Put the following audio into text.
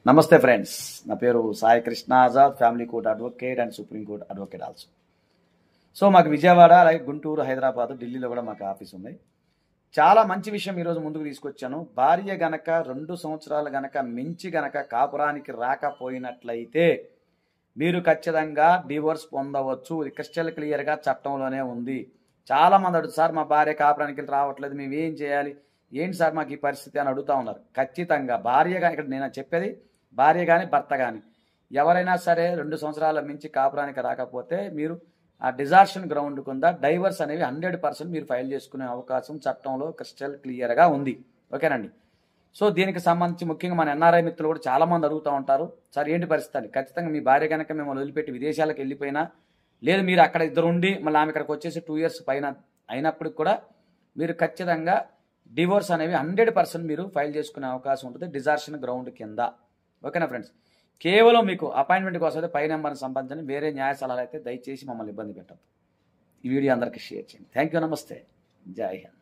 నమస్తే ఫ్రెండ్స్, నా పేరు Sai Krishna Azad, family court advocate and supreme court advocate also. So మాకు విజయవాడ, అలాగే గుంటూరు, హైదరాబాద్, ఢిల్లీలో కూడా మాకు ఆఫీస్ ఉంది. చాలా మంచి విషయం ఈరోజు ముందుకు తీసుకొచ్చాను. భార్య గనక 2 సంవత్సరాలు గనక మించి గనక కాపురానికి రాకపోయినట్లయితే మీరు ఖచ్చితంగా డివోర్స్ పొందవచ్చు. ఇది క్రిస్టల్ క్లియర్గా చట్టంలోనే ఉంది. చాలామంది అడుగుతారు, సార్ మా భార్య కాపురానికి రావట్లేదు, మేము ఏం చేయాలి, ఏంటి సార్ మాకు ఈ పరిస్థితి అని అడుగుతూ ఉన్నారు. ఖచ్చితంగా భార్యగా, ఇక్కడ నేను చెప్పేది భార్య కానీ భర్త కానీ ఎవరైనా సరే 2 సంవత్సరాల మించి కాపురానికి రాకపోతే మీరు ఆ డిజార్షన్ గ్రౌండ్ కింద డైవర్స్ అనేవి 100% మీరు ఫైల్ చేసుకునే అవకాశం చట్టంలో క్రిస్టల్ క్లియర్గా ఉంది. ఓకేనండి. సో దీనికి సంబంధించి ముఖ్యంగా మన ఎన్ఆర్ఐ మిత్రులు కూడా చాలామంది అడుగుతూ ఉంటారు, సార్ ఏంటి పరిస్థితి. ఖచ్చితంగా మీ భార్య కనుక మిమ్మల్ని వదిలిపెట్టి విదేశాలకు వెళ్ళిపోయినా, లేదు మీరు అక్కడ ఇద్దరు ఉండి మళ్ళీ ఆమె ఇక్కడికి వచ్చేసి 2 years పైన అయినప్పటికి కూడా మీరు ఖచ్చితంగా డివోర్స్ అనేవి 100% మీరు ఫైల్ చేసుకునే అవకాశం ఉంటుంది డిజార్షన్ గ్రౌండ్ కింద. ఓకేనా ఫ్రెండ్స్. కేవలం మీకు అపాయింట్మెంట్ కోసం అయితే పై నెంబర్ని సంబంధించిన వేరే న్యాయ సలహాలు అయితే దయచేసి మమ్మల్ని ఇబ్బంది పెట్టద్దు. ఈ వీడియో అందరికీ షేర్ చేయండి. థ్యాంక్ యూ, నమస్తే, జై హింద్.